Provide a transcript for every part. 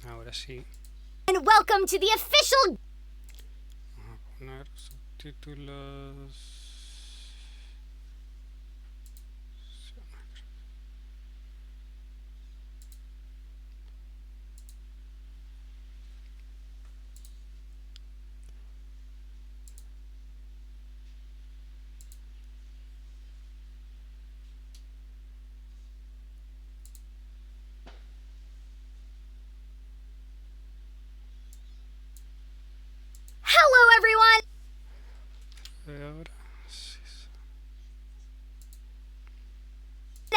Ahora sí. And welcome to the official... Vamos a poner subtítulos. Hello, everyone! Ahora sí.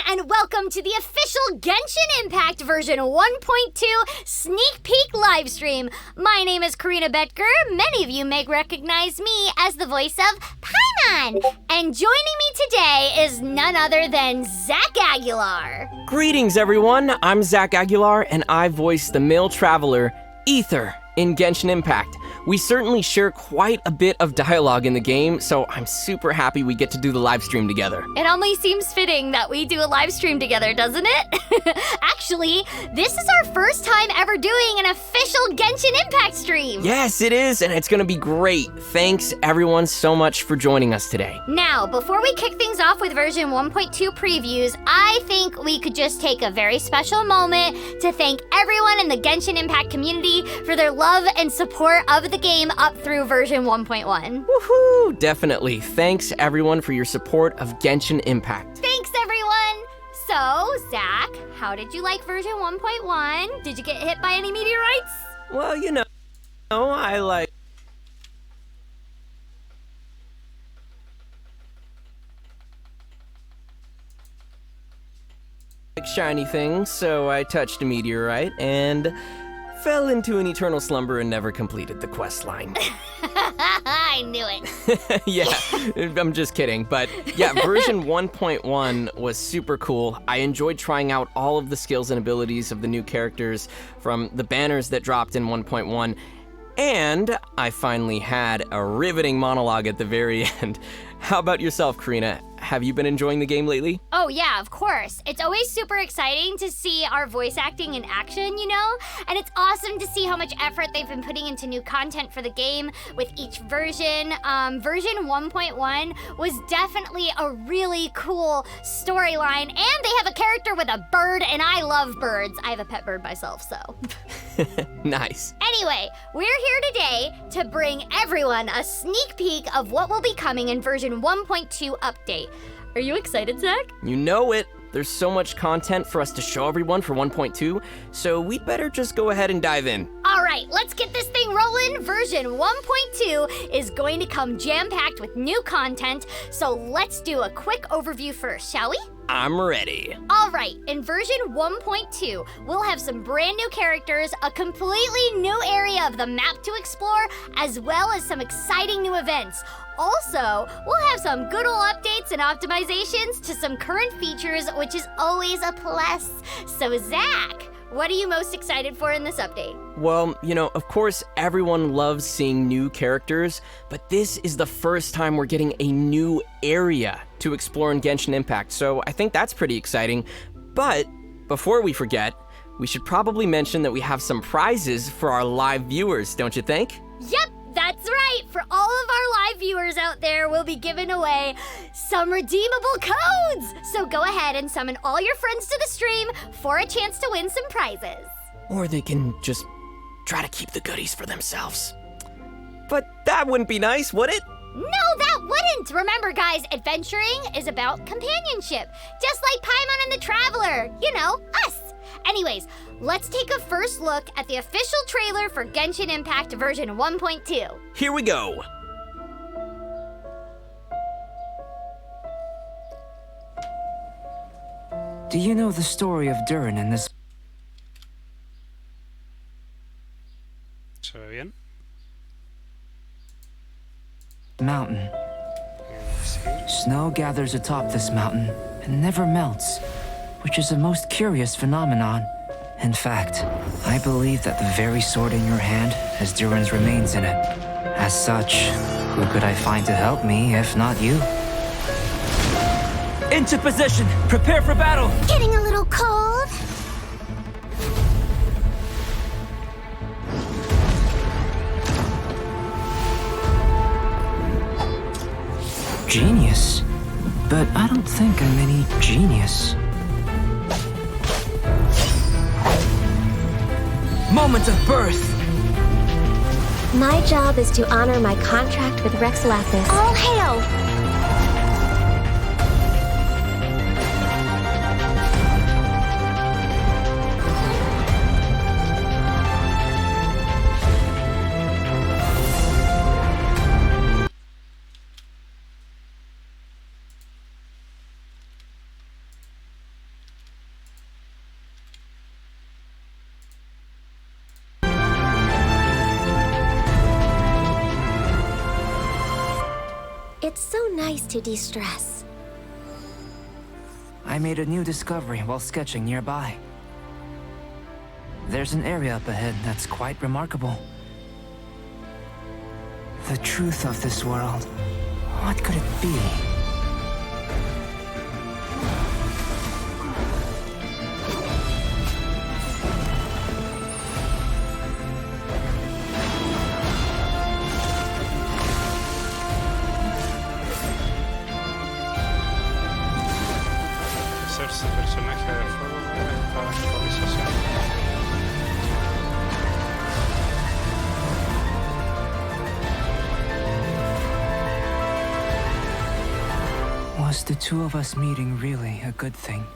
And welcome to the official Genshin Impact version 1.2 sneak peek livestream. My name is Karina Betker. Many of you may recognize me as the voice of Paimon. And joining me today is none other than Zach Aguilar. Greetings, everyone. I'm Zach Aguilar, and I voice the male traveler, Ether, in Genshin Impact. We certainly share quite a bit of dialogue in the game, so I'm super happy we get to do the live stream together. It only seems fitting that we do a live stream together, doesn't it? Actually, this is our first time ever doing an official Genshin Impact stream. Yes, it is, and it's gonna be great. Thanks, everyone, so much for joining us today. Now, before we kick things off with version 1.2 previews, I think we could just take a very special moment to thank everyone in the Genshin Impact community for their love and support of the game up through version 1.1. Woohoo! Definitely. Thanks, everyone, for your support of Genshin Impact. Thanks, everyone! So, Zach, how did you like version 1.1? Did you get hit by any meteorites? Well, I like shiny things, so I touched a meteorite and fell into an eternal slumber and never completed the quest line. I knew it. Yeah, I'm just kidding. But yeah, version 1.1 was super cool. I enjoyed trying out all of the skills and abilities of the new characters from the banners that dropped in 1.1. And I finally had a riveting monologue at the very end. How about yourself, Karina? Have you been enjoying the game lately? Oh yeah, of course. It's always super exciting to see our voice acting in action, you know? And it's awesome to see how much effort they've been putting into new content for the game with each version. Version 1.1 was definitely a really cool storyline, and they have a character with a bird, and I love birds. I have a pet bird myself, so. Nice. Anyway, we're here today to bring everyone a sneak peek of what will be coming in version 1.2 update. Are you excited, Zach? You know it. There's so much content for us to show everyone for 1.2, so we'd better just go ahead and dive in. All right, let's get this thing rolling. Version 1.2 is going to come jam-packed with new content, so let's do a quick overview first, shall we? I'm ready. All right, in version 1.2, we'll have some brand new characters, a completely new area of the map to explore, as well as some exciting new events. Also, we'll have some good old updates and optimizations to some current features, which is always a plus. So, Zach, what are you most excited for in this update? Well, of course, everyone loves seeing new characters, but this is the first time we're getting a new area to explore in Genshin Impact, so I think that's pretty exciting. But before we forget, we should probably mention that we have some prizes for our live viewers, don't you think? Yep, that's right. For all of our live viewers out there, we'll be giving away some redeemable codes. So go ahead and summon all your friends to the stream for a chance to win some prizes. Or they can just try to keep the goodies for themselves. But that wouldn't be nice, would it? No, that wouldn't! Remember, guys, adventuring is about companionship. Just like Paimon and the Traveler. You know, us. Anyways, let's take a first look at the official trailer for Genshin Impact version 1.2. Here we go. Do you know the story of Durin and this ¿Se ve bien? mountain? Sí. Snow gathers atop this mountain and never melts, which is a most curious phenomenon. In fact, I believe that the very sword in your hand has Durin's remains in it. As such, who could I find to help me if not you? Into position! Prepare for battle! Getting a little cold? genius. But I don't think I'm any genius. Moment of birth! My job is to honor my contract with Rex Lapis. All hail! It's so nice to de-stress. I made a new discovery while sketching nearby. There's an area up ahead that's quite remarkable. The truth of this world. What could it be? Hacerse personaje de fuego con esta actualización. Was the two of us meeting really a good thing?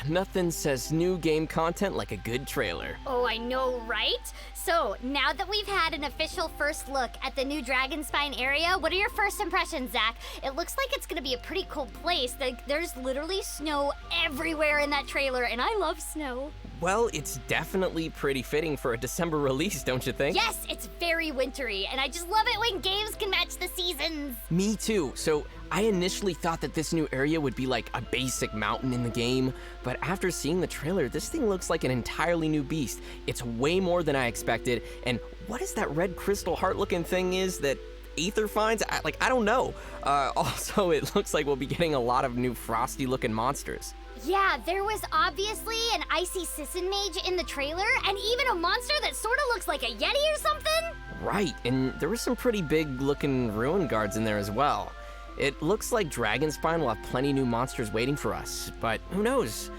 Nothing says new game content like a good trailer. Oh, I know, right? So, now that we've had an official first look at the new Dragonspine area, what are your first impressions, Zach? It looks like it's gonna be a pretty cool place. There's literally snow everywhere in that trailer, and I love snow. Well, it's definitely pretty fitting for a December release, don't you think? Yes, it's very wintry, and I just love it when games can match the seasons. Me too. So I initially thought that this new area would be like a basic mountain in the game, but after seeing the trailer, this thing looks like an entirely new beast. It's way more than I expected, and what is that red crystal heart looking thing is that Aether finds? I don't know. Also, it looks like we'll be getting a lot of new frosty looking monsters. Yeah, there was obviously an icy Sisson mage in the trailer, and even a monster that sort of looks like a yeti or something. Right, and there were some pretty big looking ruin guards in there as well. It looks like Dragonspine will have plenty new monsters waiting for us, but who knows?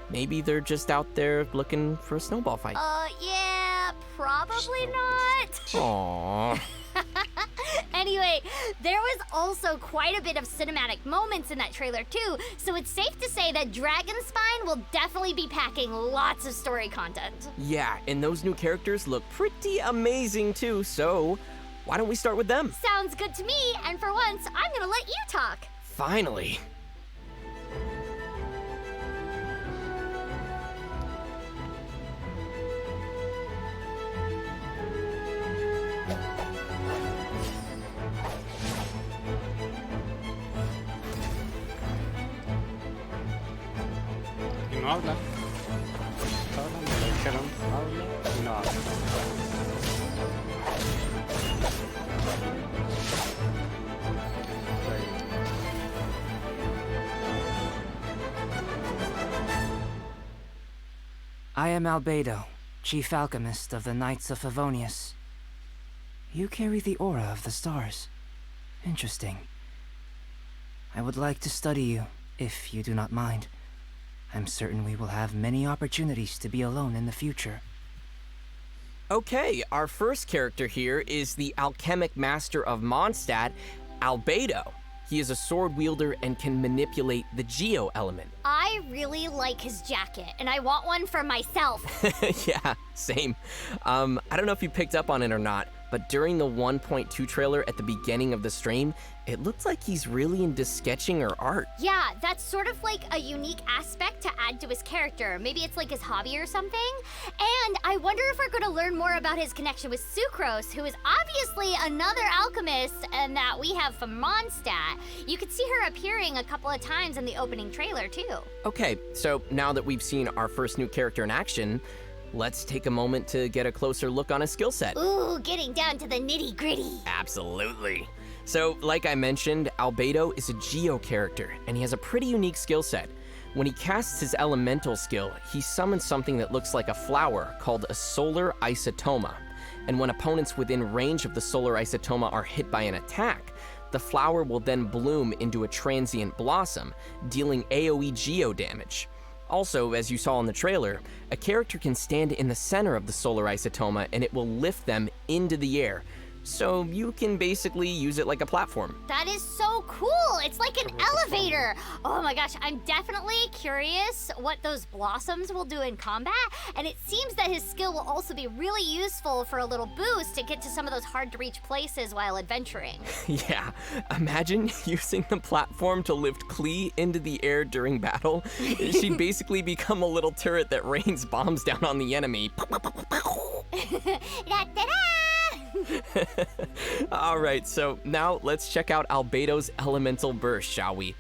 Maybe they're just out there looking for a snowball fight. Yeah, probably not. Aww. Anyway, there was also quite a bit of cinematic moments in that trailer too, so it's safe to say that Dragonspine will definitely be packing lots of story content. Yeah, and those new characters look pretty amazing too, so why don't we start with them? Sounds good to me, and for once, I'm gonna let you talk. Finally. Y no habla. Está hablando, le dijeron habla y no habla. I am Albedo, Chief Alchemist of the Knights of Favonius. You carry the aura of the stars. Interesting. I would like to study you, if you do not mind. I'm certain we will have many opportunities to be alone in the future. Okay, our first character here is the alchemic master of Mondstadt, Albedo. He is a sword wielder and can manipulate the Geo element. I really like his jacket, and I want one for myself. Yeah, same. I don't know if you picked up on it or not, but during the 1.2 trailer at the beginning of the stream, it looked like he's really into sketching or art. Yeah, that's sort of like a unique aspect to add to his character. Maybe it's like his hobby or something. And I wonder if we're going to learn more about his connection with Sucrose, who is obviously another alchemist and that we have from Mondstadt. You could see her appearing a couple of times in the opening trailer, too. Okay, so now that we've seen our first new character in action, let's take a moment to get a closer look on his skill set. Ooh, getting down to the nitty-gritty. Absolutely. So, like I mentioned, Albedo is a Geo character, and he has a pretty unique skill set. When he casts his elemental skill, he summons something that looks like a flower called a solar isotoma. And when opponents within range of the solar isotoma are hit by an attack, the flower will then bloom into a transient blossom, dealing AoE Geo damage. Also, as you saw in the trailer, a character can stand in the center of the solar isotoma and it will lift them into the air. So you can basically use it like a platform. That is so cool. It's like an elevator. Oh my gosh, I'm definitely curious what those blossoms will do in combat. And it seems that his skill will also be really useful for a little boost to get to some of those hard to reach places while adventuring. Yeah, imagine using the platform to lift Klee into the air during battle. She'd basically become a little turret that rains bombs down on the enemy. Da-da-da! All right, so now let's check out Albedo's elemental burst, shall we?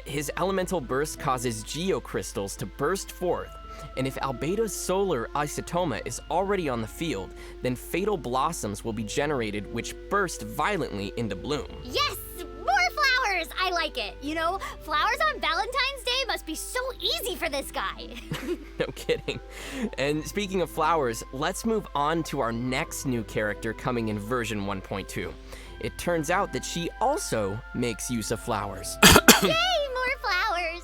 His elemental burst causes geocrystals to burst forth, and if Albedo's solar isotoma is already on the field, then fatal blossoms will be generated which burst violently into bloom. Yes! More flowers! I like it. You know, flowers on Valentine's Day must be so easy for this guy. No kidding. And speaking of flowers, let's move on to our next new character coming in version 1.2. It turns out that she also makes use of flowers. Yay, more flowers!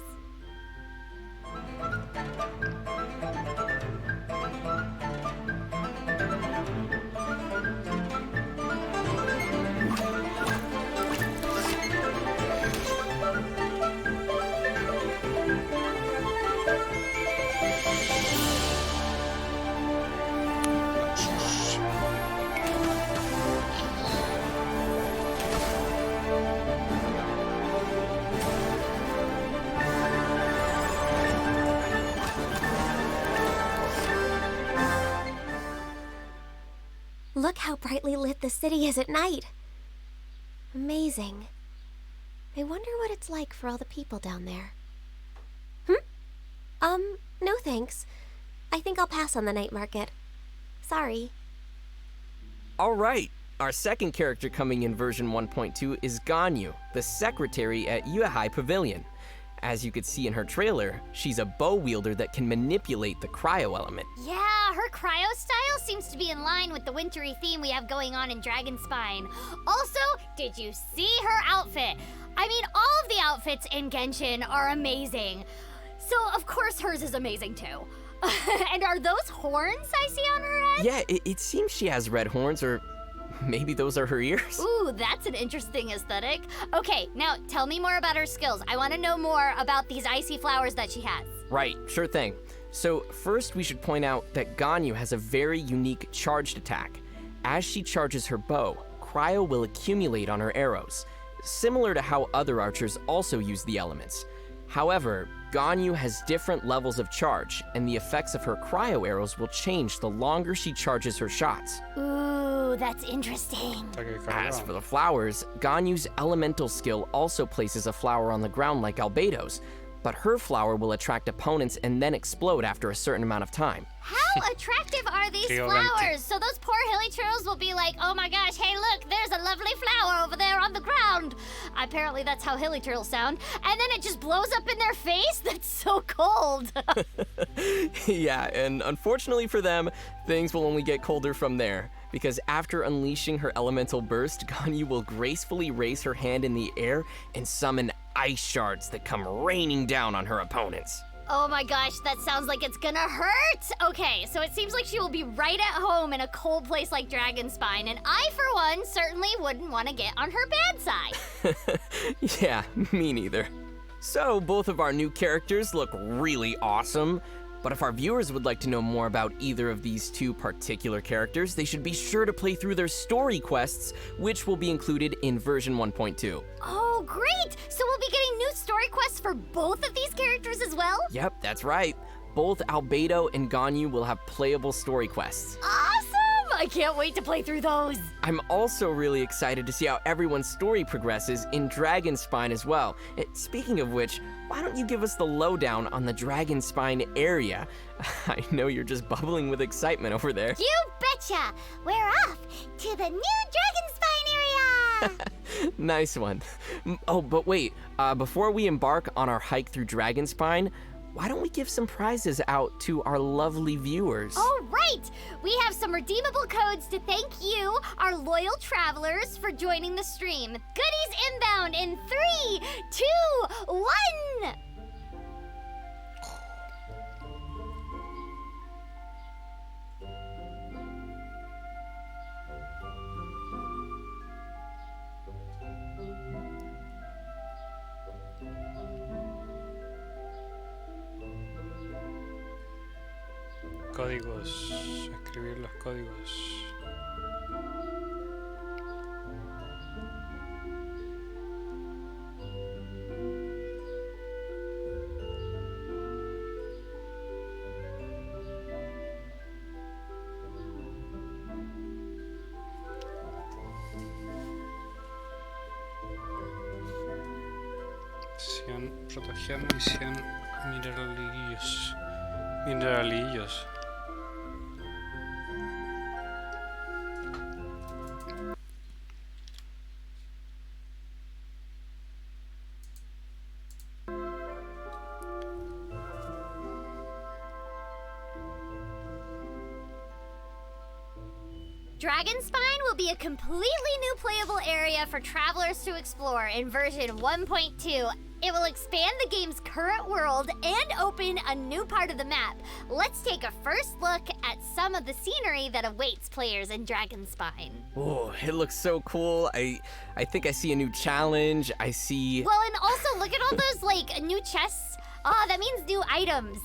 Look how brightly lit the city is at night. Amazing. I wonder what it's like for all the people down there. No thanks. I think I'll pass on the night market. Sorry. All right, our second character coming in version 1.2 is Ganyu, the secretary at Yuehai Pavilion. As you could see in her trailer, she's a bow wielder that can manipulate the cryo element. Yeah, her cryo style seems to be in line with the wintry theme we have going on in Dragonspine. Also, did you see her outfit? I mean, all of the outfits in Genshin are amazing. So, of course, hers is amazing too. And are those horns I see on her head? Yeah, it seems she has red horns, or maybe those are her ears. Ooh, that's an interesting aesthetic. Okay, now tell me more about her skills. I want to know more about these icy flowers that she has. Right, sure thing. So first we should point out that Ganyu has a very unique charged attack. As she charges her bow, cryo will accumulate on her arrows, similar to how other archers also use the elements. However, Ganyu has different levels of charge, and the effects of her cryo arrows will change the longer she charges her shots. Ooh, that's interesting. As for the flowers, Ganyu's elemental skill also places a flower on the ground like Albedo's, but her flower will attract opponents and then explode after a certain amount of time. How attractive are these flowers? So those poor hilichurls will be like, oh my gosh, hey look, there's a lovely flower over there on the ground. Apparently that's how hilichurls sound. And then it just blows up in their face? That's so cold. Yeah, and unfortunately for them, things will only get colder from there. Because after unleashing her elemental burst, Ganyu will gracefully raise her hand in the air and summon ice shards that come raining down on her opponents. Oh my gosh, that sounds like it's gonna hurt! Okay, so it seems like she will be right at home in a cold place like Dragonspine, and I, for one, certainly wouldn't want to get on her bad side. Yeah, me neither. So, both of our new characters look really awesome, but if our viewers would like to know more about either of these two particular characters, they should be sure to play through their story quests, which will be included in version 1.2. Oh, great! So we'll be getting new story quests for both of these characters as well? Yep, that's right. Both Albedo and Ganyu will have playable story quests. Awesome! I can't wait to play through those. I'm also really excited to see how everyone's story progresses in Dragonspine as well. Speaking of which, why don't you give us the lowdown on the Dragonspine area? I know you're just bubbling with excitement over there. You betcha! We're off to the new Dragonspine area! Nice one. Oh, but wait, before we embark on our hike through Dragonspine, why don't we give some prizes out to our lovely viewers? Oh, right! We have some redeemable codes to thank you, our loyal travelers, for joining the stream. Goodies inbound in 3, 2, 1! Códigos. Escribir los códigos. Protegerme y 100 mineralillos. Mineralillos. Dragonspine will be a completely new playable area for travelers to explore in version 1.2. It will expand the game's current world and open a new part of the map. Let's take a first look at some of the scenery that awaits players in Dragonspine. Oh, it looks so cool. I think I see a new challenge. I see... Well, and also look at all those, like, new chests. Oh, that means new items.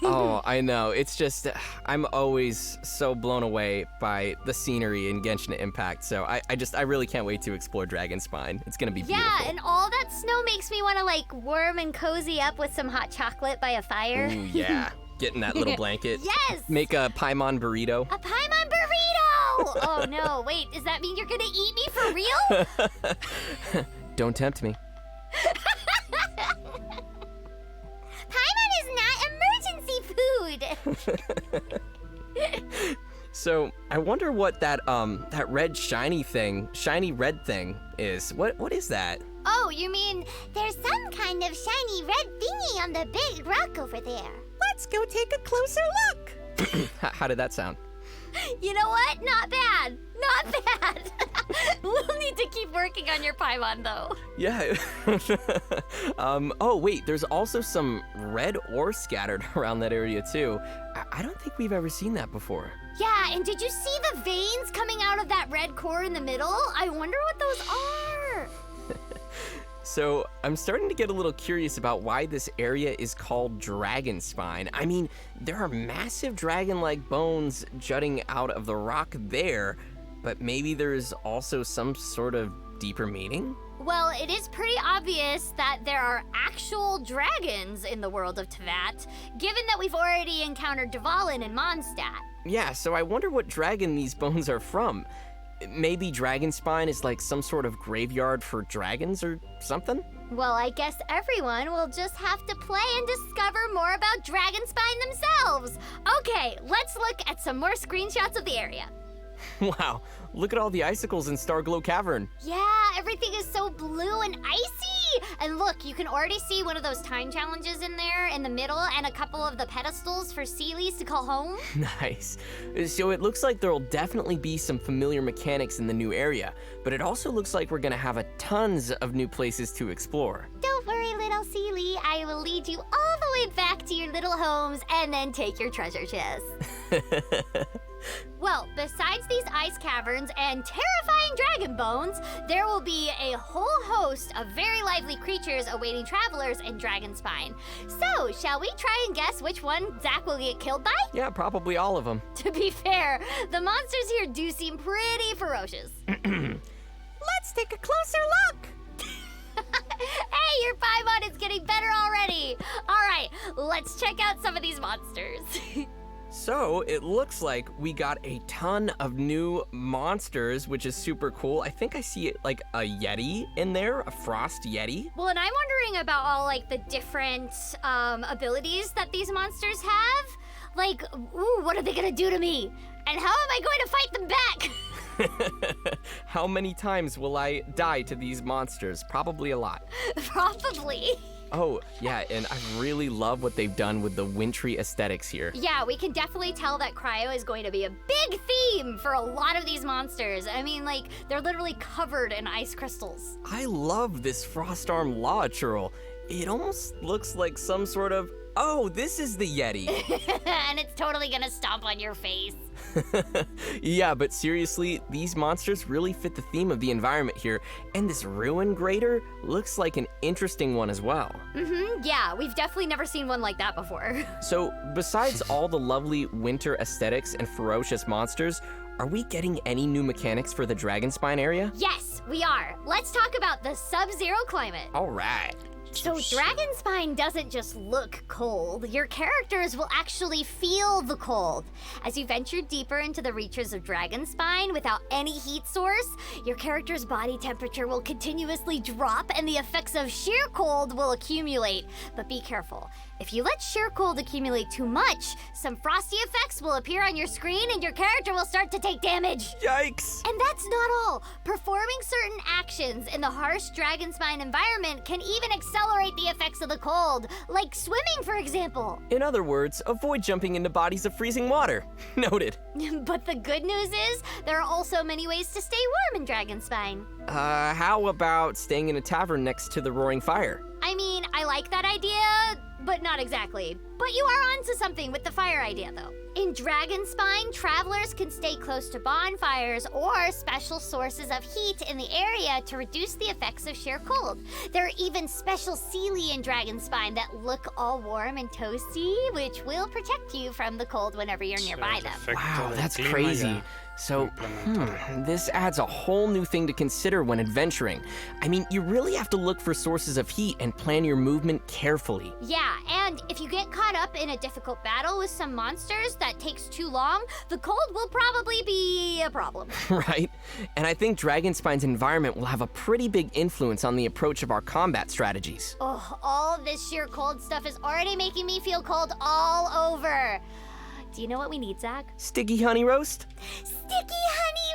Oh, I know. It's just, I'm always so blown away by the scenery in Genshin Impact. So I really can't wait to explore Dragonspine. It's gonna be beautiful. Yeah, and all that snow makes me want to like warm and cozy up with some hot chocolate by a fire. Ooh, yeah. Get in that little blanket. Yes! Make a Paimon burrito. A Paimon burrito! Oh no, wait, does that mean you're gonna eat me for real? Don't tempt me. Paimon is not emergency food! So, I wonder what that red shiny red thing is. What is that? Oh, you mean there's some kind of shiny red thingy on the big rock over there. Let's go take a closer look. How did that sound? You know what? Not bad. Not bad. We'll need to keep working on your Paimon, though. Yeah. Oh, wait, there's also some red ore scattered around that area, too. I don't think we've ever seen that before. Yeah, and did you see the veins coming out of that red core in the middle? I wonder what those are. So, I'm starting to get a little curious about why this area is called Dragonspine. I mean, there are massive dragon-like bones jutting out of the rock there, but maybe there's also some sort of deeper meaning? Well, it is pretty obvious that there are actual dragons in the world of Teyvat, given that we've already encountered Dvalin and Mondstadt. Yeah, so I wonder what dragon these bones are from. Maybe Dragonspine is like some sort of graveyard for dragons or something? Well, I guess everyone will just have to play and discover more about Dragonspine themselves. Okay, let's look at some more screenshots of the area. Wow, look at all the icicles in Starglow Cavern. Yeah, everything is so blue and icy. And look, you can already see one of those time challenges in there in the middle and a couple of the pedestals for Sealies to call home. Nice. So it looks like there'll definitely be some familiar mechanics in the new area, but it also looks like we're gonna have tons of new places to explore. Don't worry, little Sealy. I will lead you all the way back to your little homes and then take your treasure chest. Well, besides these ice caverns and terrifying dragon bones, there will be a whole host of very lively creatures awaiting travelers in Dragonspine. So, shall we try and guess which one Zach will get killed by? Yeah, probably all of them. To be fair, the monsters here do seem pretty ferocious. Let's take a closer look. Hey, your Paimon is getting better already. All right, let's check out some of these monsters. So, it looks like we got a ton of new monsters, which is super cool. I think I see like a Yeti in there, a Frost Yeti. Well, and I'm wondering about all like the different abilities that these monsters have. Like, ooh, what are they gonna do to me? And how am I going to fight them back? How many times will I die to these monsters? Probably a lot. Probably. Oh, yeah, and I really love what they've done with the wintry aesthetics here. Yeah, we can definitely tell that cryo is going to be a big theme for a lot of these monsters. I mean, like, they're literally covered in ice crystals. I love this Frost Arm Law Churl. It almost looks like some sort of, oh, this is the Yeti. And it's totally gonna stomp on your face. Yeah, but seriously, these monsters really fit the theme of the environment here, and this Ruin Grater looks like an interesting one as well. Yeah, we've definitely never seen one like that before. So, besides all the lovely winter aesthetics and ferocious monsters, are we getting any new mechanics for the Dragonspine area? Yes, we are. Let's talk about the sub-zero climate. All right. So Dragonspine doesn't just look cold. Your characters will actually feel the cold. As you venture deeper into the reaches of Dragonspine without any heat source, your character's body temperature will continuously drop and the effects of sheer cold will accumulate. But be careful. If you let sheer cold accumulate too much, some frosty effects will appear on your screen and your character will start to take damage. Yikes! And that's not all. Performing certain actions in the harsh Dragonspine environment can even accelerate the effects of the cold, like swimming, for example. In other words, avoid jumping into bodies of freezing water. Noted. But the good news is, there are also many ways to stay warm in Dragonspine. How about staying in a tavern next to the roaring fire? I mean, I like that idea, but not exactly. But you are onto something with the fire idea, though. In Dragonspine, travelers can stay close to bonfires or special sources of heat in the area to reduce the effects of sheer cold. There are even special sealy in Dragonspine that look all warm and toasty, which will protect you from the cold whenever you're nearby them. Wow, that's crazy. So, this adds a whole new thing to consider when adventuring. I mean, you really have to look for sources of heat and plan your movement carefully. Yeah, and if you get caught up in a difficult battle with some monsters that takes too long, the cold will probably be a problem. Right? And I think Dragonspine's environment will have a pretty big influence on the approach of our combat strategies. Oh, all of this sheer cold stuff is already making me feel cold all over. Do you know what we need, Zach? Sticky honey roast? Sticky honey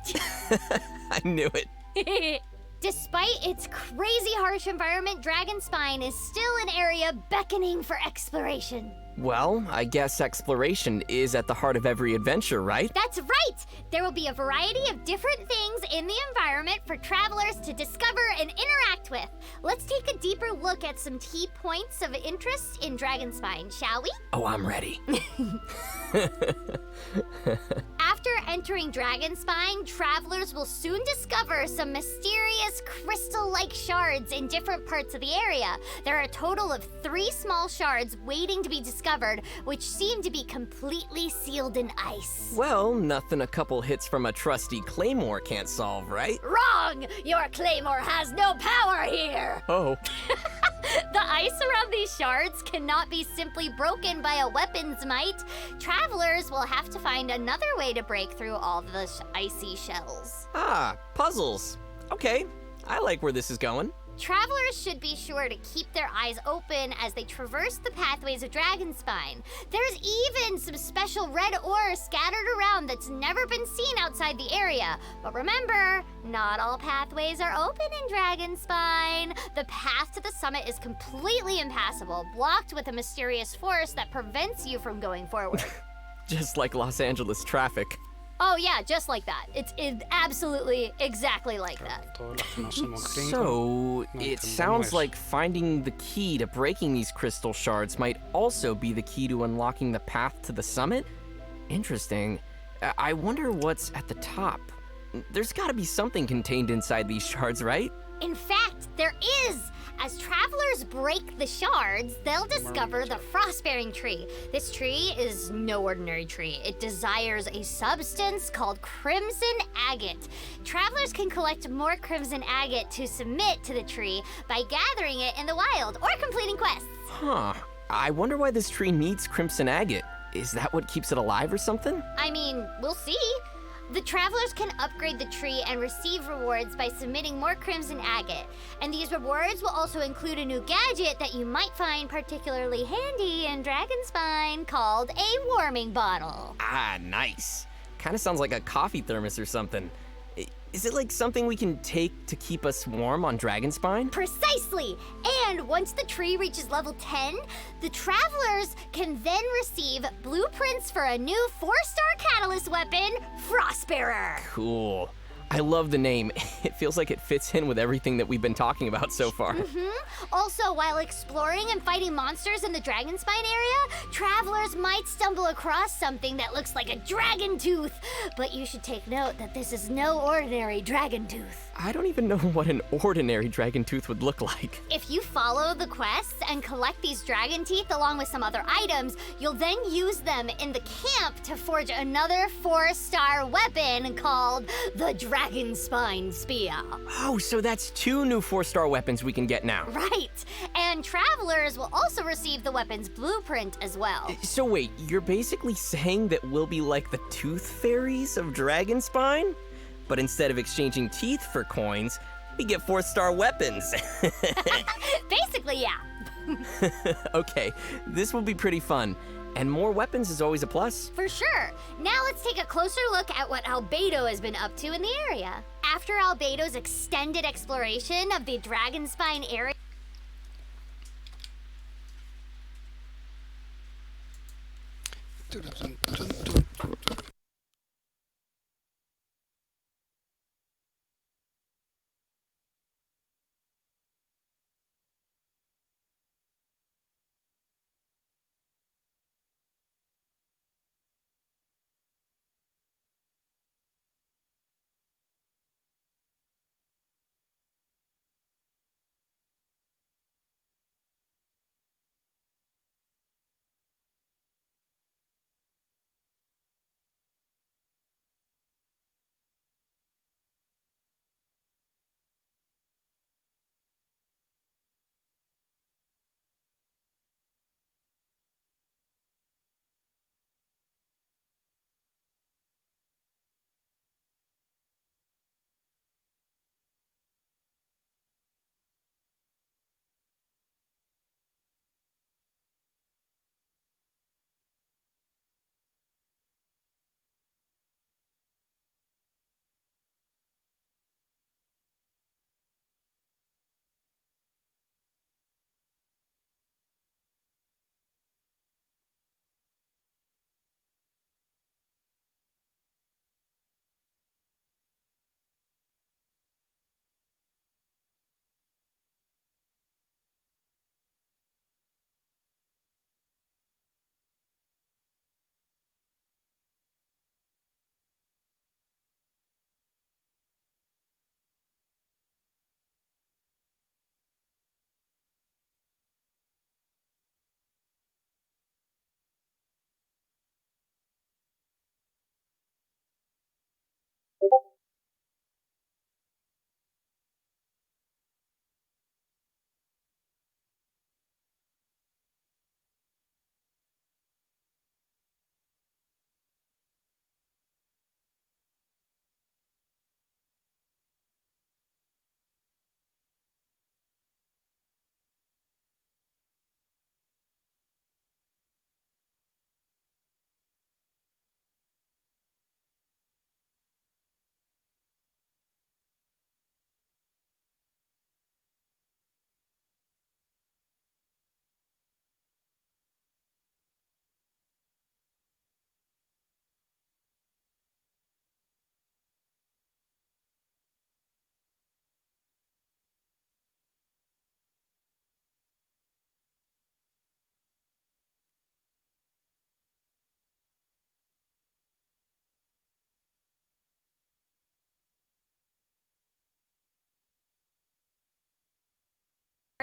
roast! I knew it. Despite its crazy harsh environment, Dragonspine is still an area beckoning for exploration. Well, I guess exploration is at the heart of every adventure, right? That's right! There will be a variety of different things in the environment for travelers to discover and interact with. Let's take a deeper look at some key points of interest in Dragonspine, shall we? Oh, I'm ready. After entering Dragonspine, travelers will soon discover some mysterious crystal-like shards in different parts of the area. There are a total of 3 small shards waiting to be discovered, which seem to be completely sealed in ice. Well, nothing a couple hits from a trusty claymore can't solve, right? Wrong! Your claymore has no power here! Oh. The ice around these shards cannot be simply broken by a weapon's might. Travelers will have to find another way to break through all the icy shells. Ah, puzzles. Okay, I like where this is going. Travelers should be sure to keep their eyes open as they traverse the pathways of Dragonspine. There's even some special red ore scattered around that's never been seen outside the area. But remember, not all pathways are open in Dragonspine. The path to the summit is completely impassable, blocked with a mysterious force that prevents you from going forward. Just like Los Angeles traffic. Oh yeah, just like that. It's absolutely exactly like that. Todo lo que nos hemos So, No it entendemos. sounds like finding the key to breaking these crystal shards might also be the key to unlocking the path to the summit? Interesting. I wonder what's at the top. There's gotta be something contained inside these shards, right? In fact, there is! As travelers break the shards, they'll discover the frost-bearing tree. This tree is no ordinary tree. It desires a substance called crimson agate. Travelers can collect more crimson agate to submit to the tree by gathering it in the wild or completing quests. Huh. I wonder why this tree needs crimson agate. Is that what keeps it alive or something? I mean, we'll see. The travelers can upgrade the tree and receive rewards by submitting more crimson agate. And these rewards will also include a new gadget that you might find particularly handy in Dragonspine called a warming bottle. Ah, nice. Kinda sounds like a coffee thermos or something. Is it like something we can take to keep us warm on Dragonspine? Precisely! And once the tree reaches level 10, the travelers can then receive blueprints for a new 4-star catalyst weapon, Frostbearer. Cool. I love the name. It feels like it fits in with everything that we've been talking about so far. Also, while exploring and fighting monsters in the Dragonspine area, travelers might stumble across something that looks like a dragon tooth. But you should take note that this is no ordinary dragon tooth. I don't even know what an ordinary dragon tooth would look like. If you follow the quests and collect these dragon teeth along with some other items, you'll then use them in the camp to forge another 4-star weapon called the Dragon Spine Spear. Oh, so that's 2 new 4-star weapons we can get now. Right! And travelers will also receive the weapon's blueprint as well. So wait, you're basically saying that we'll be like the tooth fairies of Dragonspine? But instead of exchanging teeth for coins, we get 4-star weapons. Basically, yeah. Okay, this will be pretty fun. And more weapons is always a plus. For sure. Now let's take a closer look at what Albedo has been up to in the area. After Albedo's extended exploration of the Dragonspine area,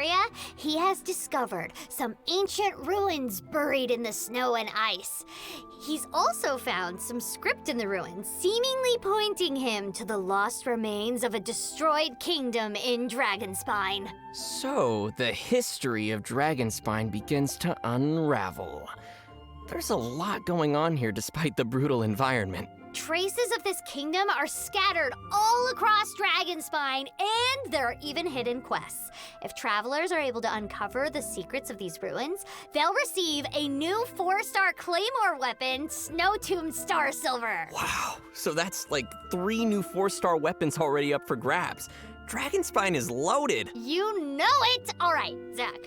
area, he has discovered some ancient ruins buried in the snow and ice. He's also found some script in the ruins, seemingly pointing him to the lost remains of a destroyed kingdom in Dragonspine. So, the history of Dragonspine begins to unravel. There's a lot going on here despite the brutal environment. Traces of this kingdom are scattered all across Dragonspine, and there are even hidden quests. If travelers are able to uncover the secrets of these ruins, they'll receive a new 4-star claymore weapon, Snow Tomb Star Silver. Wow, so that's like 3 new 4-star weapons already up for grabs. Dragonspine is loaded. You know it! All right, Zach,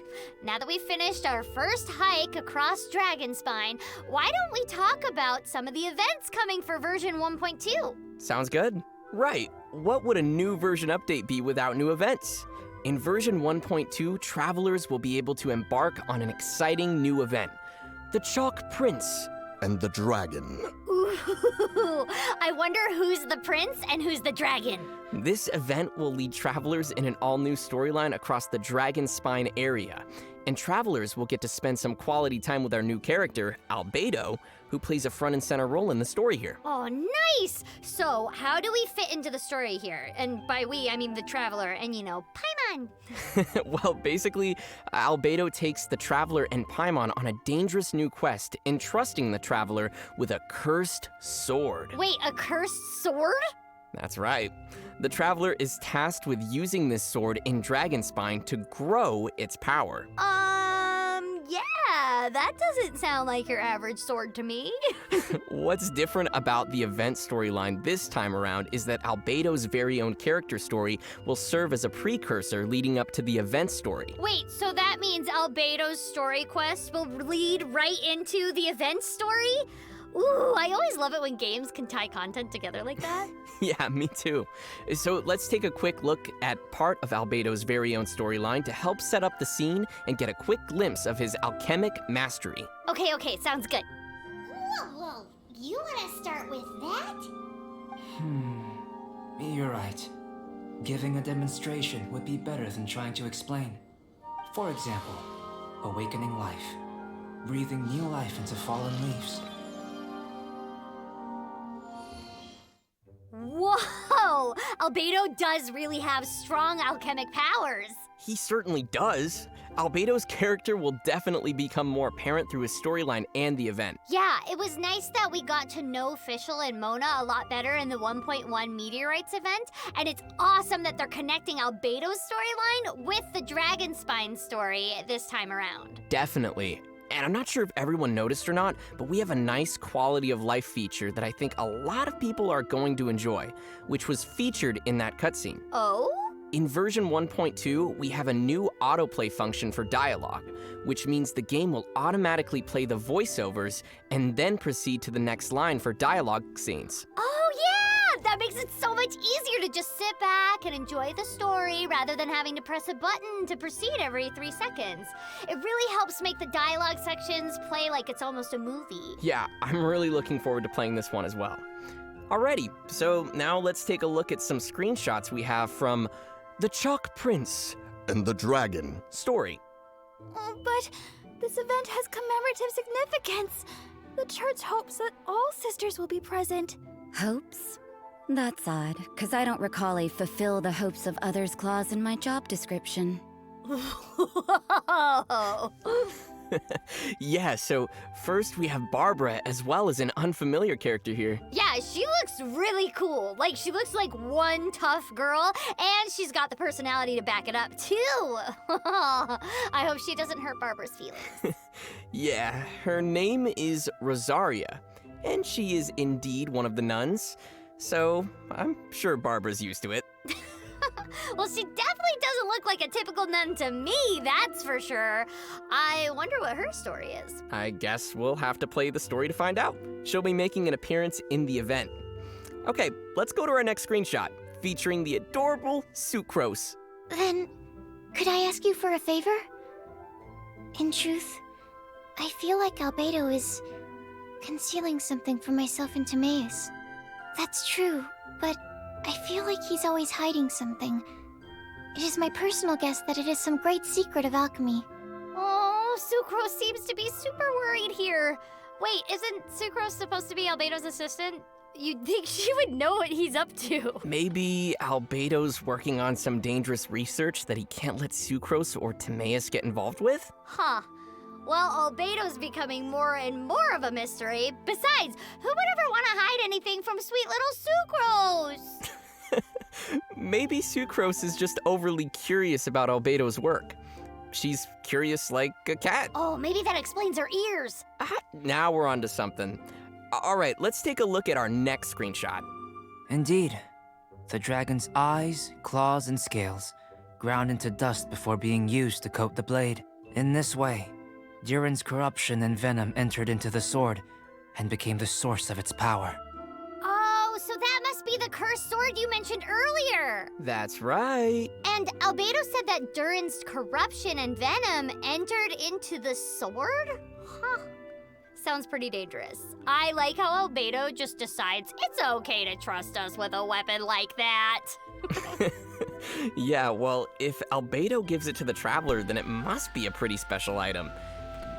now that we've finished our first hike across Dragonspine, why don't we talk about some of the events coming for version 1.2? Sounds good. Right, what would a new version update be without new events? In version 1.2, travelers will be able to embark on an exciting new event, the Chalk Prince and the Dragon. Ooh, I wonder who's the prince and who's the dragon. This event will lead travelers in an all-new storyline across the Dragonspine area, and travelers will get to spend some quality time with our new character, Albedo, who plays a front and center role in the story here. Oh, nice! So, how do we fit into the story here? And by we, I mean the traveler and, Paimon. Well, basically, Albedo takes the traveler and Paimon on a dangerous new quest, entrusting the traveler with a cursed sword. Wait, a cursed sword? That's right. The traveler is tasked with using this sword in Dragonspine to grow its power. Yeah, that doesn't sound like your average sword to me. What's different about the event storyline this time around is that Albedo's very own character story will serve as a precursor leading up to the event story. Wait, so that means Albedo's story quest will lead right into the event story? Ooh, I always love it when games can tie content together like that. Yeah, me too. So let's take a quick look at part of Albedo's very own storyline to help set up the scene and get a quick glimpse of his alchemic mastery. Okay, sounds good. Whoa, you want to start with that? You're right. Giving a demonstration would be better than trying to explain. For example, awakening life. Breathing new life into fallen leaves. Whoa! Albedo does really have strong alchemic powers. He certainly does. Albedo's character will definitely become more apparent through his storyline and the event. Yeah, it was nice that we got to know Fischl and Mona a lot better in the 1.1 Meteorites event, and it's awesome that they're connecting Albedo's storyline with the Dragonspine story this time around. Definitely. And I'm not sure if everyone noticed or not, but we have a nice quality of life feature that I think a lot of people are going to enjoy, which was featured in that cutscene. Oh? In version 1.2, we have a new autoplay function for dialogue, which means the game will automatically play the voiceovers and then proceed to the next line for dialogue scenes. Oh, yeah! That makes it so much easier to just sit back and enjoy the story rather than having to press a button to proceed every 3 seconds. It really helps make the dialogue sections play like it's almost a movie. Yeah, I'm really looking forward to playing this one as well. Alrighty, so now let's take a look at some screenshots we have from the Chalk Prince and the Dragon story. But this event has commemorative significance. The church hopes that all sisters will be present. Hopes? That's odd, because I don't recall a fulfill the hopes of others clause in my job description. Yeah, so first we have Barbara as well as an unfamiliar character here. Yeah, she looks really cool. Like, she looks like one tough girl, and she's got the personality to back it up, too. I hope she doesn't hurt Barbara's feelings. Yeah, her name is Rosaria, and she is indeed one of the nuns, so I'm sure Barbara's used to it. Well, she definitely doesn't look like a typical nun to me, that's for sure. I wonder what her story is. I guess we'll have to play the story to find out. She'll be making an appearance in the event. Okay, let's go to our next screenshot, featuring the adorable Sucrose. Then, could I ask you for a favor? In truth, I feel like Albedo is concealing something from myself and Timaeus. That's true, but I feel like he's always hiding something. It is my personal guess that it is some great secret of alchemy. Oh, Sucrose seems to be super worried here. Wait, isn't Sucrose supposed to be Albedo's assistant? You'd think she would know what he's up to. Maybe Albedo's working on some dangerous research that he can't let Sucrose or Timaeus get involved with? Huh. Well, Albedo's becoming more and more of a mystery. Besides, who would ever want to hide anything from sweet little Sucrose? Maybe Sucrose is just overly curious about Albedo's work. She's curious like a cat. Oh, maybe that explains her ears. Now we're onto something. All right, let's take a look at our next screenshot. Indeed. The dragon's eyes, claws, and scales ground into dust before being used to coat the blade. In this way, Durin's corruption and venom entered into the sword and became the source of its power. Oh, so that must be the cursed sword you mentioned earlier. That's right. And Albedo said that Durin's corruption and venom entered into the sword? Huh. Sounds pretty dangerous. I like how Albedo just decides it's okay to trust us with a weapon like that. Yeah, well, if Albedo gives it to the Traveler, then it must be a pretty special item.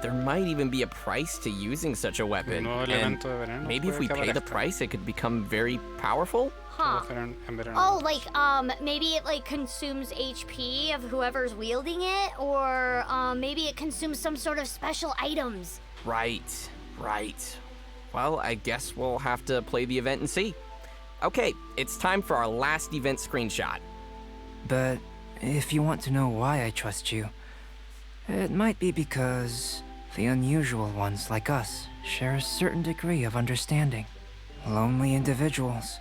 There might even be a price to using such a weapon. No, el And evento de verano maybe if we puede pay the acabar price, it could become very powerful? Huh. esto. En verano. Oh, like, maybe it, like, consumes HP of whoever's wielding it, or, maybe it consumes some sort of special items. Right. Well, I guess we'll have to play the event and see. Okay, it's time for our last event screenshot. But if you want to know why I trust you, it might be because the unusual ones like us share a certain degree of understanding. Lonely individuals.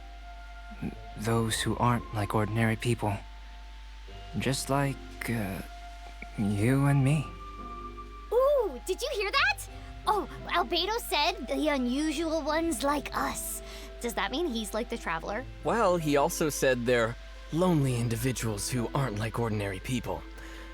Those who aren't like ordinary people. Just like, you and me. Ooh, did you hear that? Oh, Albedo said the unusual ones like us. Does that mean he's like the Traveler? Well, he also said they're lonely individuals who aren't like ordinary people.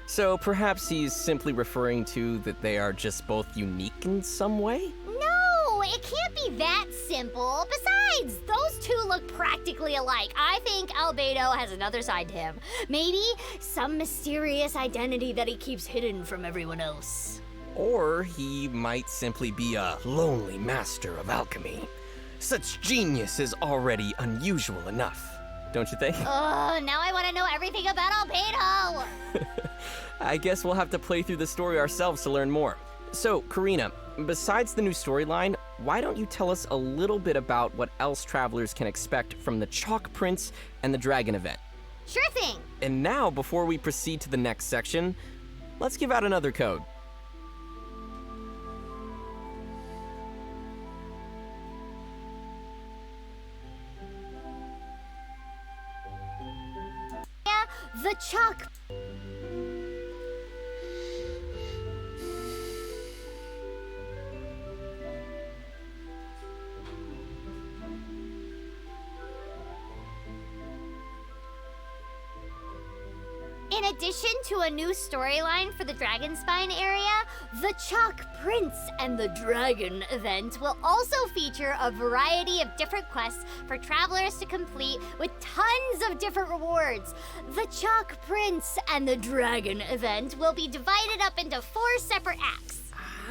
So perhaps he's simply referring to that they are just both unique in some way? No, it can't be that simple. Besides, those two look practically alike. I think Albedo has another side to him. Maybe some mysterious identity that he keeps hidden from everyone else. Or he might simply be a lonely master of alchemy. Such genius is already unusual enough, don't you think? Oh, now I want to know everything about Albedo. I guess we'll have to play through the story ourselves to learn more. So, Karina, besides the new storyline, why don't you tell us a little bit about what else travelers can expect from the Chalk Prince and the Dragon event? Sure thing. And now, before we proceed to the next section, let's give out another code. The Chalk. In addition to a new storyline for the Dragonspine area, the Chalk Prince and the Dragon event will also feature a variety of different quests for travelers to complete with tons of different rewards. The Chalk Prince and the Dragon event will be divided up into 4 separate acts.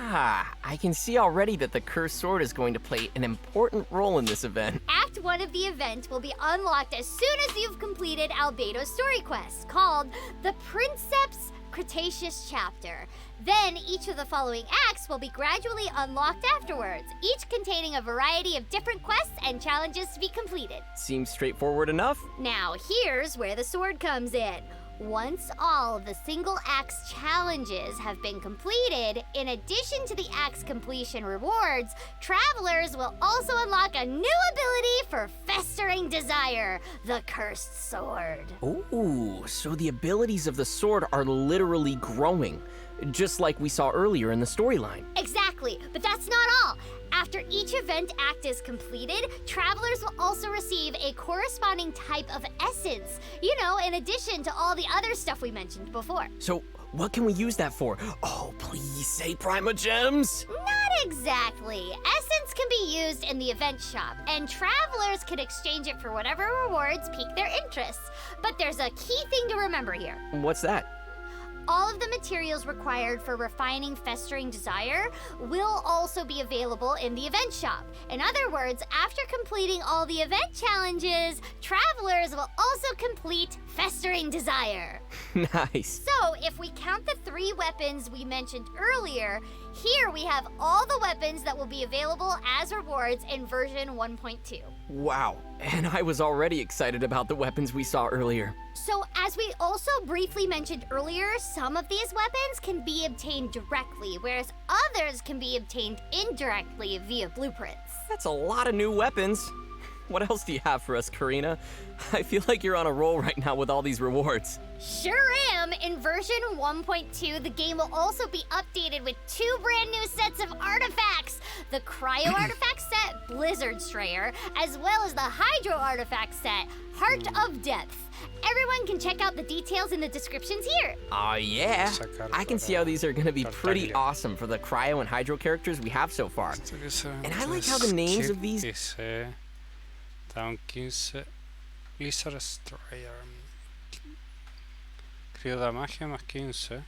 I can see already that the Cursed Sword is going to play an important role in this event. Act 1 of the event will be unlocked as soon as you've completed Albedo's story quest, called the Princeps Cretaceous Chapter. Then each of the following acts will be gradually unlocked afterwards, each containing a variety of different quests and challenges to be completed. Seems straightforward enough. Now here's where the sword comes in. Once all of the single act's challenges have been completed, in addition to the act's completion rewards, travelers will also unlock a new ability for festering desire, the Cursed Sword. Ooh, so the abilities of the sword are literally growing, just like we saw earlier in the storyline. Exactly, but that's not all. After each event act is completed, travelers will also receive a corresponding type of essence, you know, in addition to all the other stuff we mentioned before. So, what can we use that for? Oh, please say Prima Gems! No! Not exactly. Essence can be used in the event shop, and travelers can exchange it for whatever rewards pique their interests. But there's a key thing to remember here. What's that? All of the materials required for refining Festering Desire will also be available in the event shop. In other words, after completing all the event challenges, travelers will also complete Festering Desire. Nice. So, if we count the 3 weapons we mentioned earlier, here we have all the weapons that will be available as rewards in version 1.2. Wow, and I was already excited about the weapons we saw earlier. So, as we also briefly mentioned earlier, some of these weapons can be obtained directly, whereas others can be obtained indirectly via blueprints. That's a lot of new weapons. What else do you have for us, Karina? I feel like you're on a roll right now with all these rewards. Sure am! In version 1.2, the game will also be updated with 2 brand new sets of artifacts! The Cryo Artifact set, Blizzard Strayer, as well as the Hydro Artifact set, Heart of Depth. Everyone can check out the details in the descriptions here. Yeah. I can see how these are going to be pretty awesome for the Cryo and Hydro characters we have so far. And I like how the names of these... Down 15, Blizzard Strayer. Crío da magia más 15.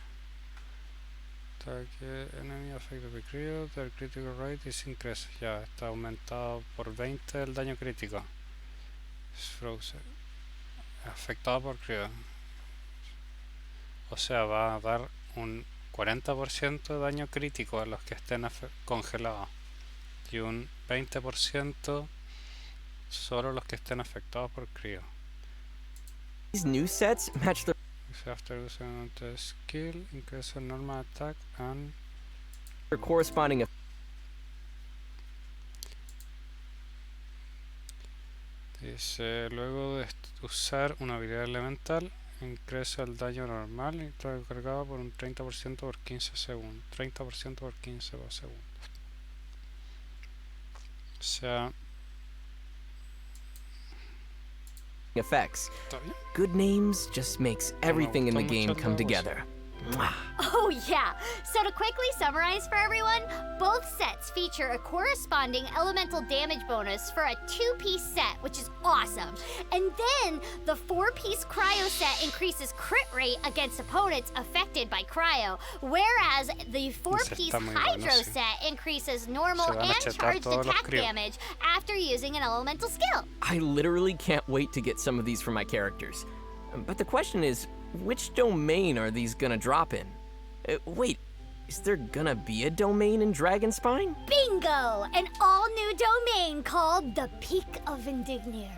Ataque enemy affected by crío. The critical rate is increased. Ya está aumentado por 20 el daño crítico. Es frozen. Afectado por crío. O sea, va a dar un 40% de daño crítico a los que estén congelados. Y un 20% solo los que estén afectados por crío. These new sets match the... After using the skill, increase the normal attack and... corresponding... Dice, luego de usar una habilidad elemental, increce el daño normal y está cargado por un 30% por 15 segundos. 30% por 15 segundos. O sea... effects. Good names just makes everything in the game come together. Oh yeah! So to quickly summarize for everyone, both sets feature a corresponding elemental damage bonus for a 2-piece set, which is awesome. And then the 4-piece cryo set increases crit rate against opponents affected by cryo, whereas the 4-piece hydro set increases normal and charged attack damage after using an elemental skill. I literally can't wait to get some of these for my characters. But the question is, which domain are these gonna drop in? Wait, is there gonna be a domain in Dragonspine? Bingo! An all-new domain called the Peak of Indignir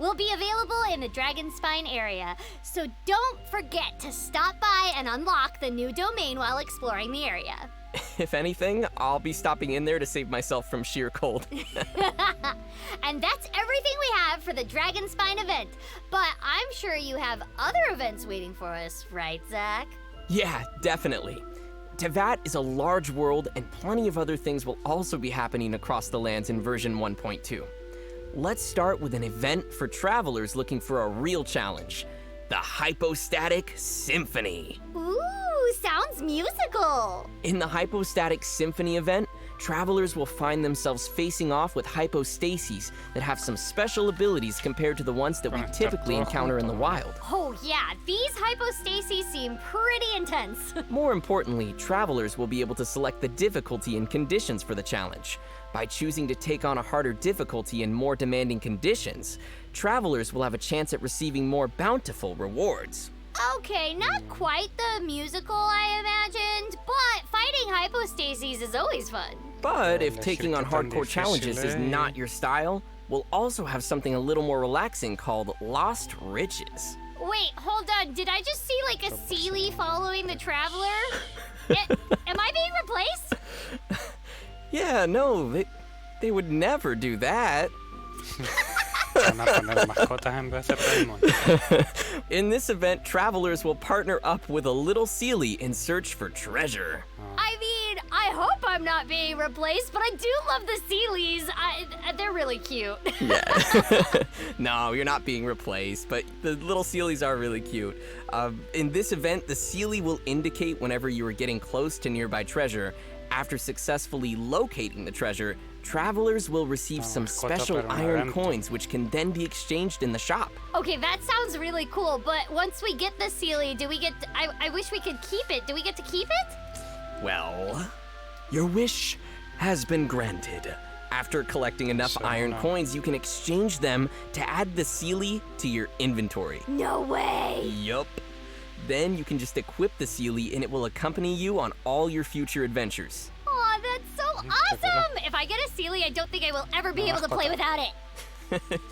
will be available in the Dragonspine area, so don't forget to stop by and unlock the new domain while exploring the area. If anything, I'll be stopping in there to save myself from sheer cold. And that's everything we have for the Dragonspine event. But I'm sure you have other events waiting for us, right, Zach? Yeah, definitely. Tevat is a large world, and plenty of other things will also be happening across the lands in version 1.2. Let's start with an event for travelers looking for a real challenge. The Hypostatic Symphony. Ooh, sounds musical. In the Hypostatic Symphony event, travelers will find themselves facing off with hypostases that have some special abilities compared to the ones that we typically encounter in the wild. Oh yeah, these hypostases seem pretty intense. More importantly, travelers will be able to select the difficulty and conditions for the challenge. By choosing to take on a harder difficulty and more demanding conditions, travelers will have a chance at receiving more bountiful rewards. Okay, not quite the musical I imagined, but fighting hypostases is always fun. But if taking on hardcore challenges is not your style, we'll also have something a little more relaxing called Lost Riches. Wait, hold on, did I just see like a Sealy following the traveler? Am I being replaced? Yeah, no, they would never do that. In this event, travelers will partner up with a little Sealy in search for treasure. I mean, I hope I'm not being replaced, but I do love the Sealies. They're really cute. Yeah. No, you're not being replaced, but the little Sealies are really cute. In this event, the Sealy will indicate whenever you are getting close to nearby treasure, After successfully locating the treasure, travelers will receive some mascota special para un iron evento. coins which can then be exchanged in the shop. Okay, that sounds really cool, but once we get the Sealy, do we get... I wish we could keep it. Do we get to keep it? Well, your wish has been granted. After collecting enough So, iron no. coins, you can exchange them to add the Sealy to your inventory. No way! Yup. Then you can just equip the Sealy and it will accompany you on all your future adventures. Aw, that's so awesome! If I get a Sealy, I don't think I will ever be able to play without it.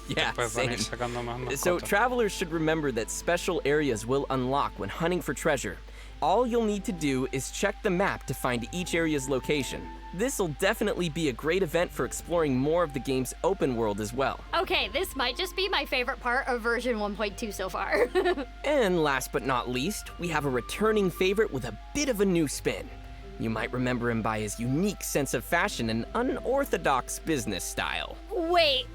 Yeah, Puedes same. venir sacando más So mascotas. travelers should remember that special areas will unlock when hunting for treasure. All you'll need to do is check the map to find each area's location. This'll definitely be a great event for exploring more of the game's open world as well. Okay, this might just be my favorite part of version 1.2 so far. And last but not least, we have a returning favorite with a bit of a new spin. You might remember him by his unique sense of fashion and unorthodox business style. Wait.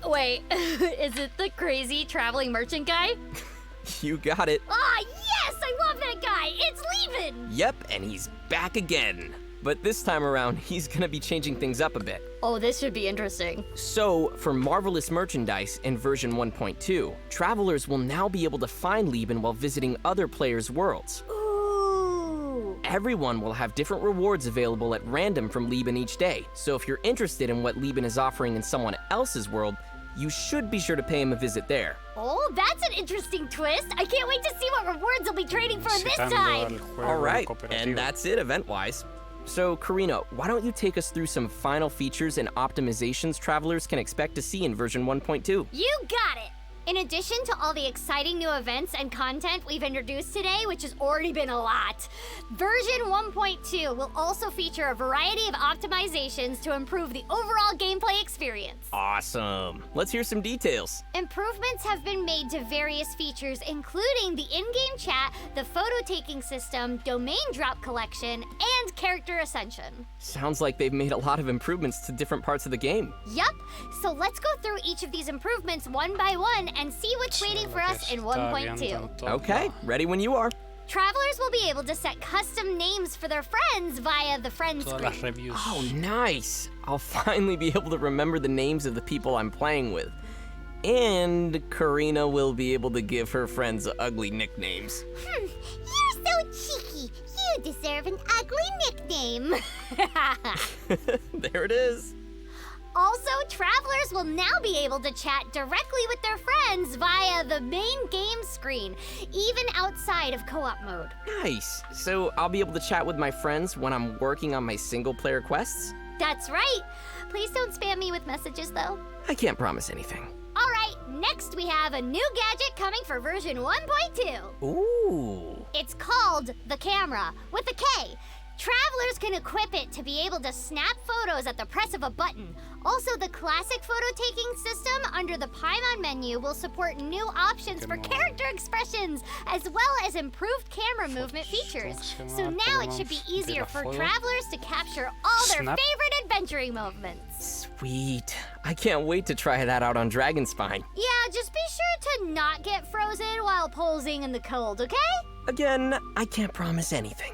Is it the crazy traveling merchant guy? You got it. Ah, yes! I love that guy! It's Levin! Yep, and he's back again. But this time around, he's gonna be changing things up a bit. Oh, this should be interesting. So, for Marvelous Merchandise in version 1.2, travelers will now be able to find Lieben while visiting other players' worlds. Ooh! Everyone will have different rewards available at random from Lieben each day, so if you're interested in what Lieben is offering in someone else's world, you should be sure to pay him a visit there. Oh, that's an interesting twist. I can't wait to see what rewards I'll be trading for this Visitando time. el juego All right, cooperativo. and that's it event-wise. So, Karina, why don't you take us through some final features and optimizations travelers can expect to see in version 1.2? You got it! In addition to all the exciting new events and content we've introduced today, which has already been a lot, version 1.2 will also feature a variety of optimizations to improve the overall gameplay experience. Awesome. Let's hear some details. Improvements have been made to various features, including the in-game chat, the photo-taking system, domain drop collection, and character ascension. Sounds like they've made a lot of improvements to different parts of the game. Yup, so let's go through each of these improvements one by one and see what's waiting for us in 1.2. Okay, ready when you are. Travelers will be able to set custom names for their friends via the friend Todas las screen. reviews. Oh, nice. I'll finally be able to remember the names of the people I'm playing with. And Karina will be able to give her friends ugly nicknames. You're so cheeky. You deserve an ugly nickname. There it is. Also, travelers will now be able to chat directly with their friends via the main game screen, even outside of co-op mode. Nice. So I'll be able to chat with my friends when I'm working on my single-player quests? That's right. Please don't spam me with messages, though. I can't promise anything. All right, next we have a new gadget coming for version 1.2. Ooh. It's called the camera, with a K. Travelers can equip it to be able to snap photos at the press of a button. Also, the classic photo-taking system under the Paimon menu will support new options for character expressions, as well as improved camera movement features. So now it should be easier for travelers to capture all their Snap. favorite adventuring moments. Sweet. I can't wait to try that out on Dragonspine. Yeah, just be sure to not get frozen while posing in the cold, okay? Again, I can't promise anything.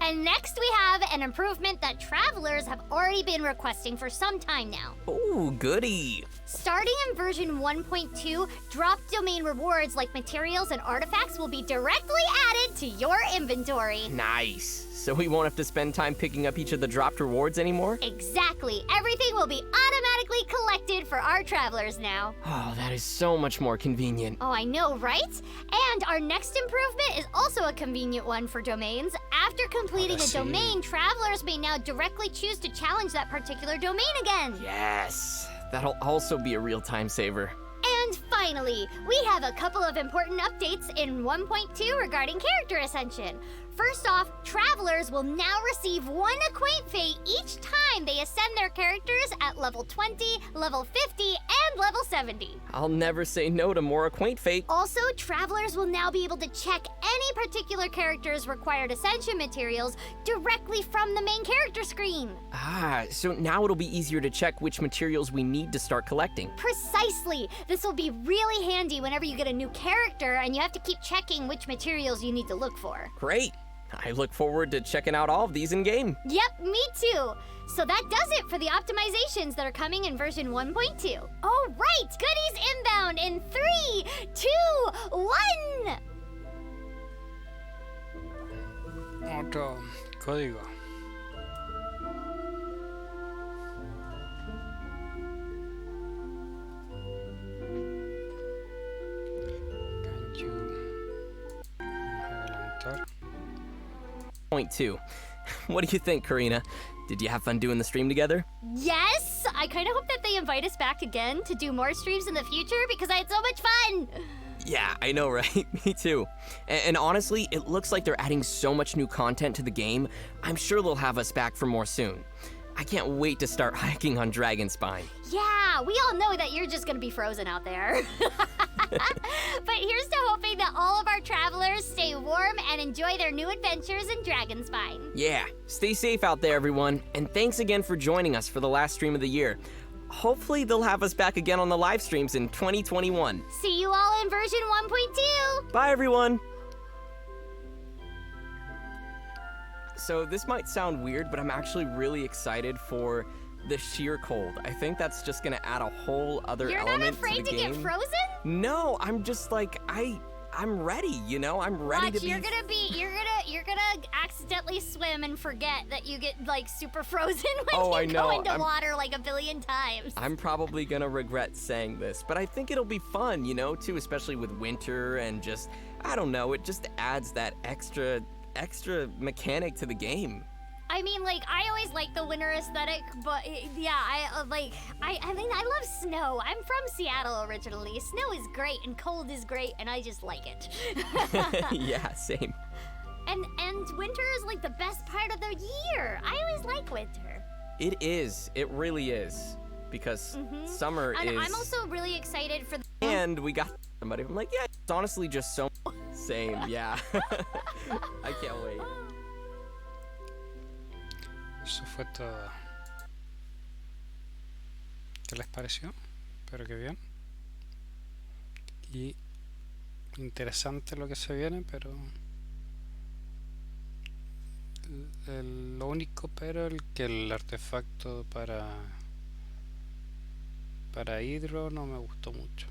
And next we have an improvement that travelers have already been requesting for some time now. Ooh, goody. Starting in version 1.2, drop domain rewards like materials and artifacts will be directly added to your inventory. Nice. So we won't have to spend time picking up each of the dropped rewards anymore? Exactly. Everything will be automatically collected for our travelers now. Oh, that is so much more convenient. Oh, I know, right? And our next improvement is also a convenient one for domains. After completing a sí. domain, travelers may now directly choose to challenge that particular domain again. Yes. That'll also be a real time saver. And finally, we have a couple of important updates in 1.2 regarding character ascension. First off, travelers will now receive one Acquaint Fate each time they ascend their characters at level 20, level 50, and level 70. I'll never say no to more Acquaint Fate. Also, travelers will now be able to check any particular character's required ascension materials directly from the main character screen. Ah, so now it'll be easier to check which materials we need to start collecting. Precisely! This will be really handy whenever you get a new character and you have to keep checking which materials you need to look for. Great. I look forward to checking out all of these in game. Yep, me too. So that does it for the optimizations that are coming in version 1.2. All right, goodies inbound in 3, 2, 1. Otro código. Adelantar. Point 2. What do you think, Karina? Did you have fun doing the stream together? Yes, I kind of hope that they invite us back again to do more streams in the future because I had so much fun. Yeah, I know, right? Me too. And honestly, it looks like they're adding so much new content to the game. I'm sure they'll have us back for more soon. I can't wait to start hiking on Dragonspine. Yeah, we all know that you're just gonna be frozen out there. But here's to hoping that all of our travelers stay warm and enjoy their new adventures in Dragonspine. Yeah, stay safe out there, everyone. And thanks again for joining us for the last stream of the year. Hopefully they'll have us back again on the live streams in 2021. See you all in version 1.2. Bye, everyone. So this might sound weird, but I'm actually really excited for the sheer cold. I think that's just gonna add a whole other You're element not afraid to the to game. get frozen? No, I'm just like I'm ready, you know? I'm ready Watch, to be. you're gonna accidentally swim and forget that you get like super frozen when Oh, you I know. go into water like a billion times. I'm probably gonna regret saying this, but I think it'll be fun, you know, too, especially with winter and just, I don't know, it just adds that extra mechanic to the game. I mean, like, I always like the winter aesthetic, but yeah, I mean, I love snow. I'm from Seattle originally. Snow is great and cold is great, and I just like it. Yeah, same. And winter is like the best part of the year. I always like winter. It is. It really is. Because summer And is. I'm also really excited for the And we got somebody. I'm like, yeah, it's honestly just so. Same, yeah. I can't wait. Eso fue todo. ¿Qué les pareció? Espero que bien. Y interesante lo que se viene, pero lo único pero que el artefacto para hidro no me gustó mucho.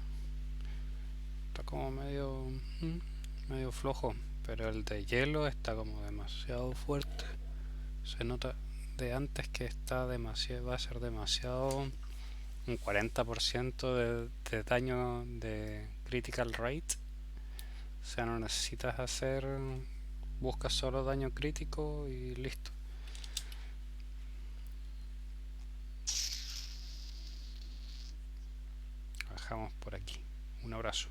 Está como medio flojo, pero el de hielo está como demasiado fuerte. Se nota de antes que está demasiado, va a ser demasiado, un 40% de daño de critical rate. O sea, no necesitas buscas solo daño crítico y listo. Lo dejamos por aquí. Un abrazo.